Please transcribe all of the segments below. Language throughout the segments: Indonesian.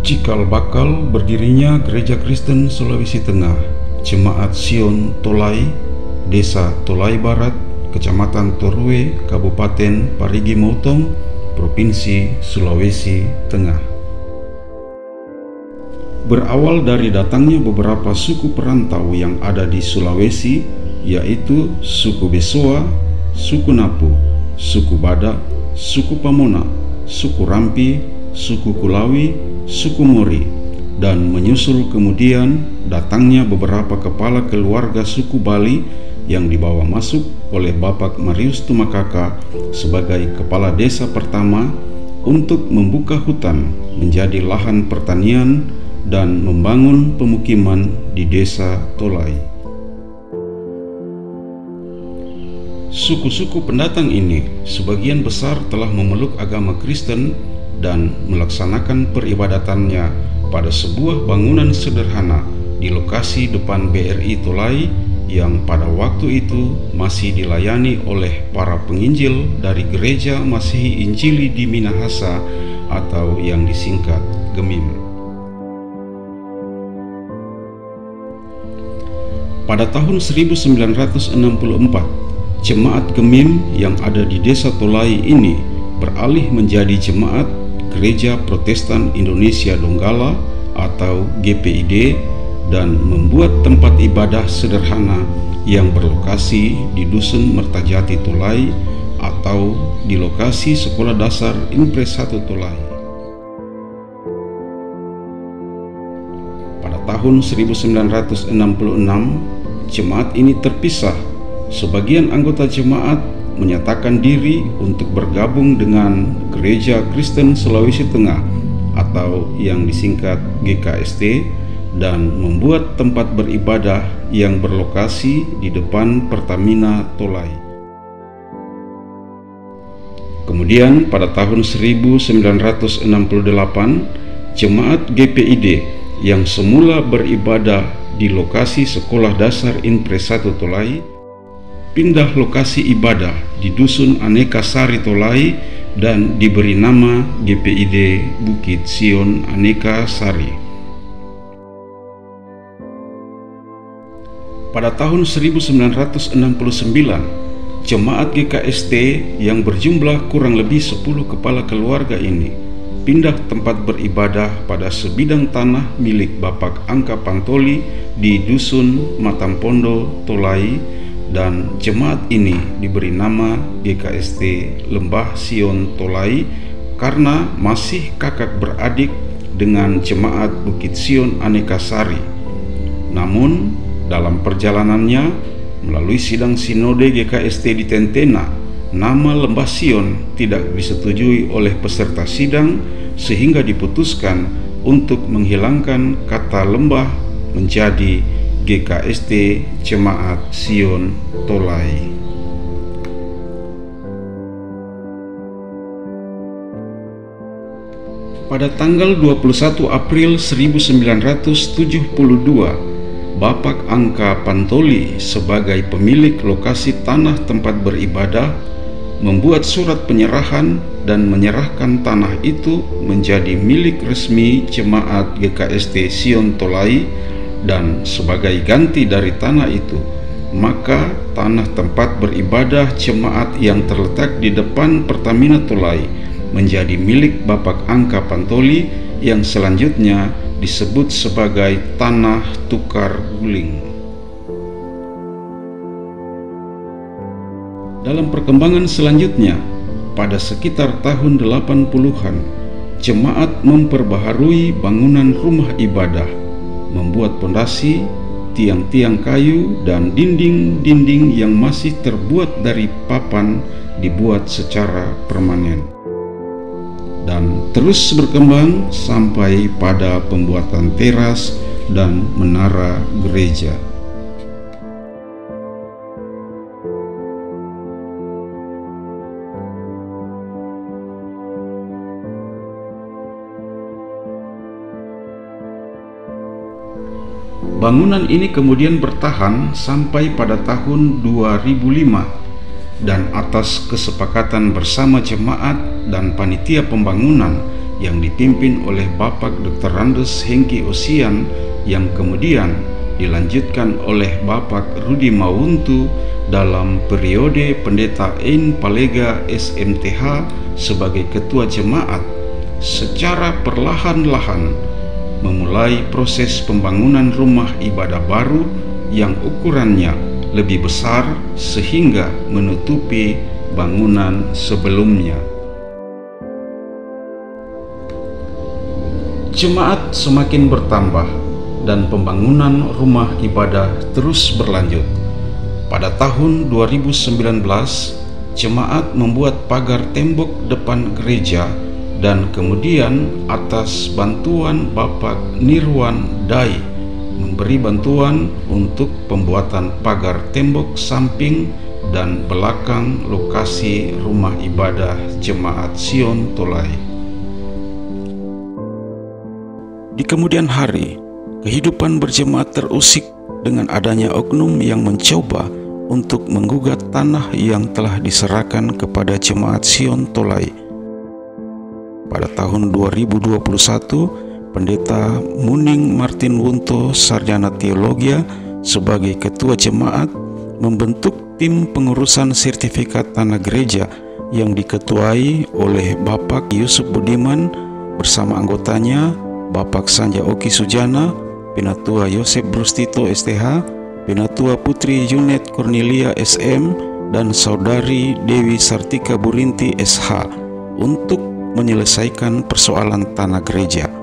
Cikal bakal berdirinya Gereja Kristen Sulawesi Tengah, Jemaat Sion Tolai, Desa Tolai Barat, Kecamatan Torue, Kabupaten Parigi Motong, Provinsi Sulawesi Tengah. Berawal dari datangnya beberapa suku perantau yang ada di Sulawesi, yaitu suku Besoa, suku Napu, suku Badak, suku Pamona, suku Rampi, suku Kulawi, suku Mori, dan menyusul kemudian datangnya beberapa kepala keluarga suku Bali yang dibawa masuk oleh Bapak Marius Tumakaka sebagai kepala desa pertama untuk membuka hutan menjadi lahan pertanian dan membangun pemukiman di desa Tolai. Suku-suku pendatang ini sebagian besar telah memeluk agama Kristen dan melaksanakan peribadatannya pada sebuah bangunan sederhana di lokasi depan BRI Tolai yang pada waktu itu masih dilayani oleh para penginjil dari Gereja Masihi Injili di Minahasa atau yang disingkat Gemim. Pada tahun 1964, Jemaat Gemim yang ada di Desa Tolai ini beralih menjadi Jemaat Gereja Protestan Indonesia Donggala atau GPID dan membuat tempat ibadah sederhana yang berlokasi di Dusun Mertajati Tolai atau di lokasi Sekolah Dasar Impres 1 Tolai. Pada tahun 1966, jemaat ini terpisah. Sebagian anggota jemaat menyatakan diri untuk bergabung dengan Gereja Kristen Sulawesi Tengah atau yang disingkat GKST dan membuat tempat beribadah yang berlokasi di depan Pertamina Tolai. Kemudian pada tahun 1968, jemaat GPID yang semula beribadah di lokasi Sekolah Dasar Impres 1 Tolai pindah lokasi ibadah di Dusun Aneka Sari Tolai dan diberi nama GPID Bukit Sion Aneka Sari. Pada tahun 1969, jemaat GKST yang berjumlah kurang lebih 10 kepala keluarga ini pindah tempat beribadah pada sebidang tanah milik Bapak Angka Pantoli di Dusun Matampondo Tolai, dan jemaat ini diberi nama GKST Lembah Sion Tolai karena masih kakak beradik dengan jemaat Bukit Sion Aneka Sari. Namun dalam perjalanannya melalui sidang sinode GKST di Tentena, nama Lembah Sion tidak disetujui oleh peserta sidang sehingga diputuskan untuk menghilangkan kata lembah menjadi GKST Jemaat Sion Tolai. Pada tanggal 21 April 1972, Bapak Angka Pantoli sebagai pemilik lokasi tanah tempat beribadah membuat surat penyerahan dan menyerahkan tanah itu menjadi milik resmi jemaat GKST Sion Tolai, dan sebagai ganti dari tanah itu, maka tanah tempat beribadah jemaat yang terletak di depan Pertamina Tolai menjadi milik Bapak Angka Pantoli yang selanjutnya disebut sebagai tanah tukar guling. Dalam perkembangan selanjutnya, pada sekitar tahun 80-an, jemaat memperbaharui bangunan rumah ibadah, membuat pondasi, tiang-tiang kayu, dan dinding-dinding yang masih terbuat dari papan dibuat secara permanen, dan terus berkembang sampai pada pembuatan teras dan menara gereja. Bangunan ini kemudian bertahan sampai pada tahun 2005, dan atas kesepakatan bersama jemaat dan panitia pembangunan yang dipimpin oleh Bapak Dr. Randes Hengki Osian yang kemudian dilanjutkan oleh Bapak Rudi Mawuntu dalam periode Pendeta Ein Palega SMTH sebagai Ketua Jemaat, secara perlahan-lahan memulai proses pembangunan rumah ibadah baru yang ukurannya lebih besar sehingga menutupi bangunan sebelumnya. Jemaat semakin bertambah dan pembangunan rumah ibadah terus berlanjut. Pada tahun 2019, jemaat membuat pagar tembok depan gereja dan kemudian atas bantuan Bapak Nirwan Dai memberi bantuan untuk pembuatan pagar tembok samping dan belakang lokasi rumah ibadah Jemaat Sion Tolai. Di kemudian hari, kehidupan berjemaat terusik dengan adanya oknum yang mencoba untuk menggugat tanah yang telah diserahkan kepada Jemaat Sion Tolai. Pada tahun 2021, Pendeta Muning Martin Wunto, Sarjana Teologia, sebagai Ketua Jemaat membentuk tim pengurusan sertifikat tanah gereja yang diketuai oleh Bapak Yusuf Budiman bersama anggotanya Bapak Sanja Oki Sujana, Penatua Yosef Brustito STH, Penatua Putri Junet Cornelia SM, dan Saudari Dewi Sartika Burinti SH untuk menyelesaikan persoalan tanah gereja.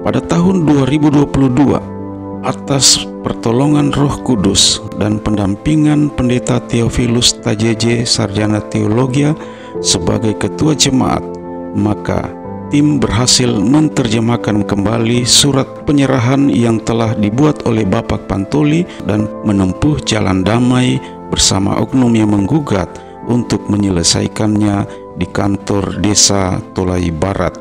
Pada tahun 2022, atas pertolongan Roh Kudus dan pendampingan Pendeta Theophilus Tajeje Sarjana Teologia sebagai Ketua Jemaat, maka tim berhasil menerjemahkan kembali surat penyerahan yang telah dibuat oleh Bapak Pantoli dan menempuh jalan damai bersama oknum yang menggugat untuk menyelesaikannya di kantor Desa Tolai Barat.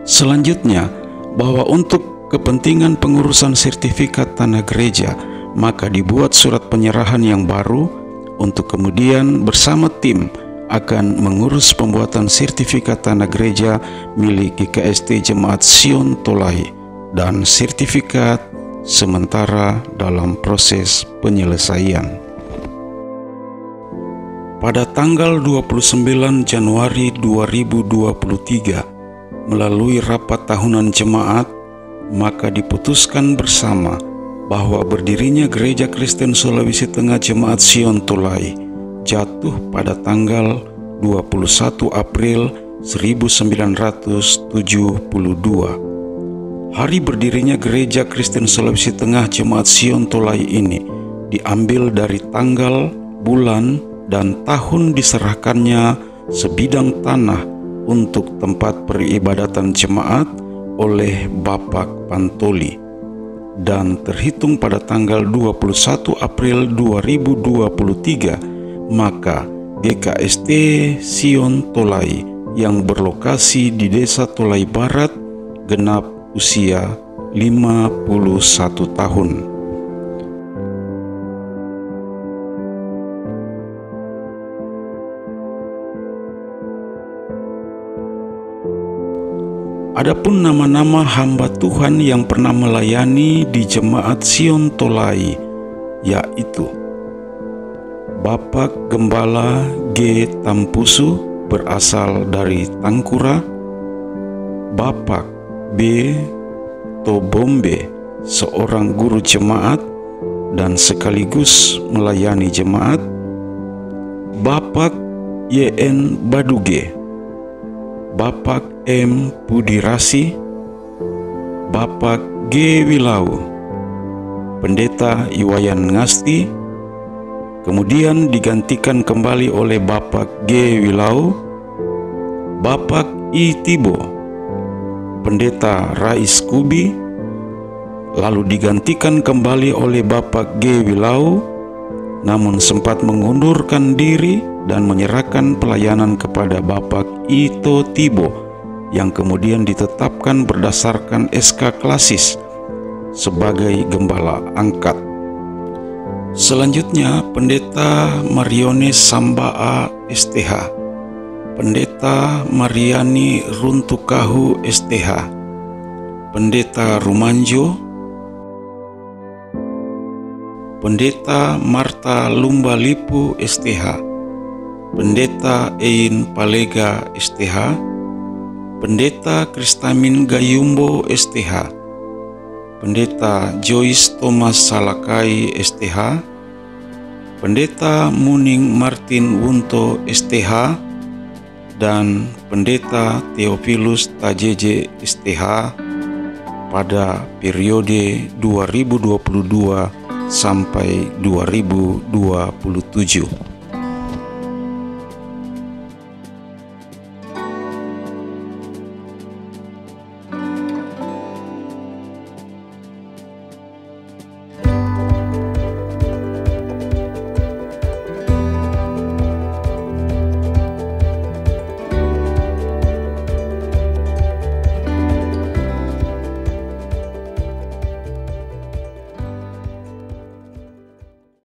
Selanjutnya, bahwa untuk kepentingan pengurusan sertifikat tanah gereja, maka dibuat surat penyerahan yang baru untuk kemudian bersama tim akan mengurus pembuatan sertifikat tanah gereja milik GKST Jemaat Sion Tolai dan sertifikat sementara dalam proses penyelesaian. Pada tanggal 29 Januari 2023, melalui rapat tahunan jemaat, maka diputuskan bersama bahwa berdirinya Gereja Kristen Sulawesi Tengah Jemaat Sion Tolai jatuh pada tanggal 21 April 1972. Hari berdirinya Gereja Kristen Sulawesi Tengah Jemaat Sion Tolai ini diambil dari tanggal, bulan, dan tahun diserahkannya sebidang tanah untuk tempat peribadatan jemaat oleh Bapak Pantoli, dan terhitung pada tanggal 21 April 2023, maka GKST Sion Tolai yang berlokasi di Desa Tolai Barat genap usia 51 tahun. Adapun nama-nama hamba Tuhan yang pernah melayani di Jemaat Sion Tolai, yaitu Bapak Gembala G. Tampusu berasal dari Tangkura, Bapak B. Tobombe, seorang guru jemaat dan sekaligus melayani jemaat, Bapak Y.N. Baduge, Bapak M. Budirasi, Bapak G. Wilau, Pendeta Iwayan Ngasti, kemudian digantikan kembali oleh Bapak G. Wilau, Bapak I. Tibo, Pendeta Rais Kubi, lalu digantikan kembali oleh Bapak G. Wilau, namun sempat mengundurkan diri dan menyerahkan pelayanan kepada Bapak Ito Tibo yang kemudian ditetapkan berdasarkan SK Klasis sebagai gembala angkat. Selanjutnya, Pendeta Marione Sambaa STH, Pendeta Mariani Runtukahu STH, Pendeta Rumanjo, Pendeta Marta Lumbalipu STH, Pendeta Ein Palega STH, Pendeta Kristamin Gayumbo STH, Pendeta Joyce Thomas Salakai STH, Pendeta Muning Martin Wunto STH, dan Pendeta Theophilus Tajeje STH pada periode 2022 sampai 2027.